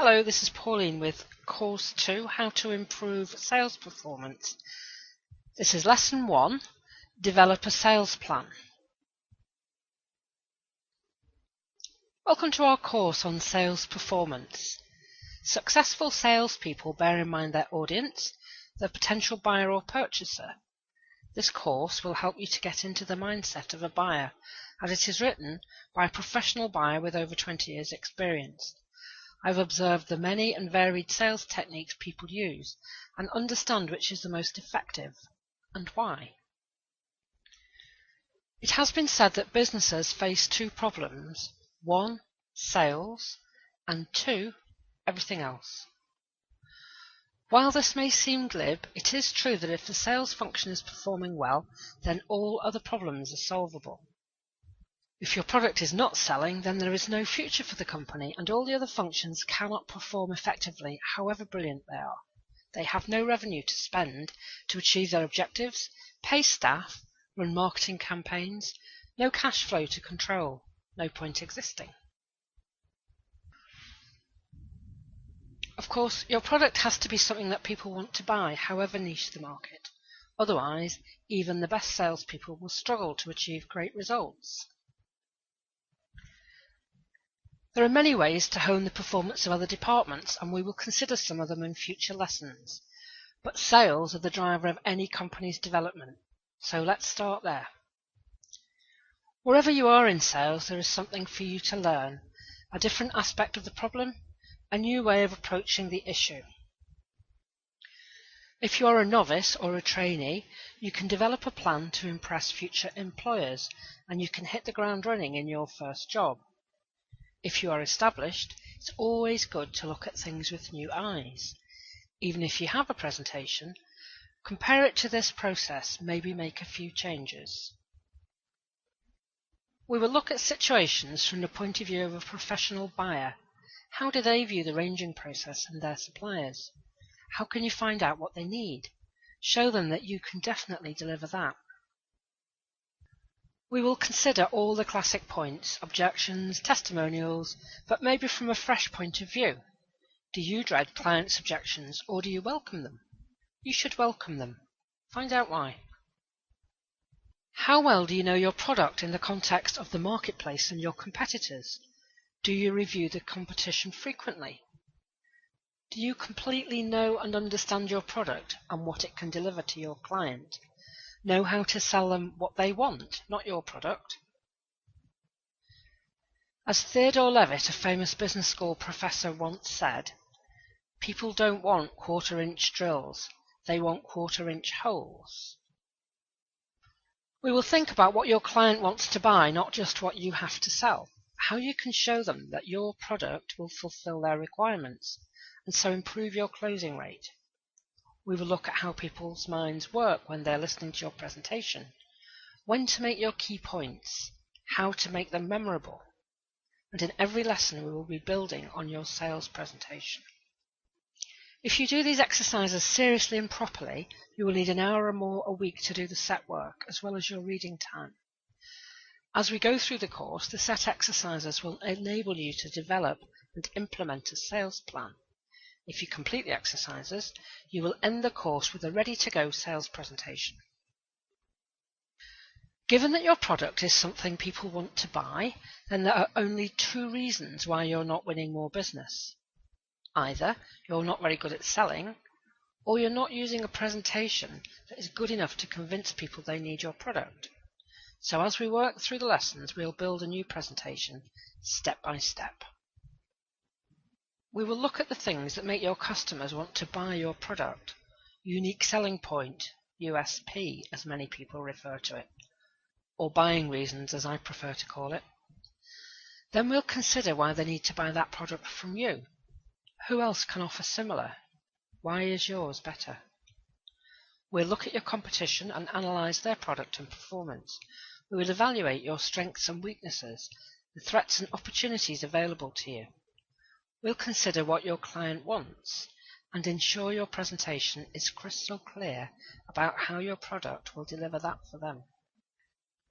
Hello, this is Pauline with Course 2, How to Improve Sales Performance. This is Lesson 1, Develop a Sales Plan. Welcome to our course on sales performance. Successful salespeople bear in mind their audience, their potential buyer or purchaser. This course will help you to get into the mindset of a buyer, as it is written by a professional buyer with over 20 years' experience. I've observed the many and varied sales techniques people use and understand which is the most effective and why. It has been said that businesses face two problems: 1, sales, and 2, everything else. While this may seem glib, it is true that if the sales function is performing well, then all other problems are solvable. If your product is not selling, then there is no future for the company, and all the other functions cannot perform effectively, however brilliant they are. They have no revenue to spend to achieve their objectives, pay staff, run marketing campaigns, no cash flow to control, no point existing. Of course, your product has to be something that people want to buy, however niche the market. Otherwise, even the best salespeople will struggle to achieve great results. There are many ways to hone the performance of other departments, and we will consider some of them in future lessons. But sales are the driver of any company's development, so let's start there. Wherever you are in sales, there is something for you to learn, a different aspect of the problem, a new way of approaching the issue. If you are a novice or a trainee, you can develop a plan to impress future employers, and you can hit the ground running in your first job. If you are established, it's always good to look at things with new eyes. Even if you have a presentation, compare it to this process, maybe make a few changes. We will look at situations from the point of view of a professional buyer. How do they view the ranging process and their suppliers? How can you find out what they need? Show them that you can definitely deliver that. We will consider all the classic points, objections, testimonials, but maybe from a fresh point of view. Do you dread clients' objections, or do you welcome them? You should welcome them. Find out why. How well do you know your product in the context of the marketplace and your competitors? Do you review the competition frequently? Do you completely know and understand your product and what it can deliver to your client? Know how to sell them what they want, not your product. As Theodore Levitt, a famous business school professor, once said, people don't want quarter-inch drills, they want quarter-inch holes. We will think about what your client wants to buy, not just what you have to sell. How you can show them that your product will fulfill their requirements, and so improve your closing rate. We will look at how people's minds work when they're listening to your presentation, when to make your key points, how to make them memorable. And in every lesson we will be building on your sales presentation. If you do these exercises seriously and properly, you will need an hour or more a week to do the set work, as well as your reading time. As we go through the course, the set exercises will enable you to develop and implement a sales plan. If you complete the exercises, you will end the course with a ready-to-go sales presentation. Given that your product is something people want to buy, then there are only two reasons why you're not winning more business. Either you're not very good at selling, or you're not using a presentation that is good enough to convince people they need your product. So as we work through the lessons, we'll build a new presentation step by step. We will look at the things that make your customers want to buy your product, unique selling point, USP as many people refer to it, or buying reasons as I prefer to call it. Then we'll consider why they need to buy that product from you. Who else can offer similar? Why is yours better? We'll look at your competition and analyse their product and performance. We will evaluate your strengths and weaknesses, the threats and opportunities available to you. We'll consider what your client wants and ensure your presentation is crystal clear about how your product will deliver that for them.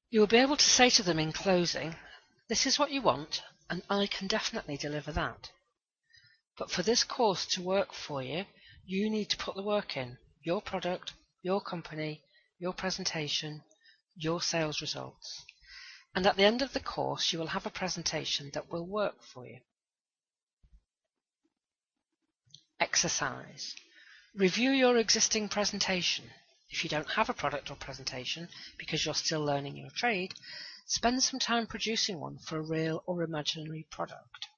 You will be able to say to them in closing, "This is what you want, and I can definitely deliver that." But for this course to work for you, you need to put the work in. Your product, your company, your presentation, your sales results. And at the end of the course, you will have a presentation that will work for you. Exercise. Review your existing presentation. If you don't have a product or presentation because you're still learning your trade, spend some time producing one for a real or imaginary product.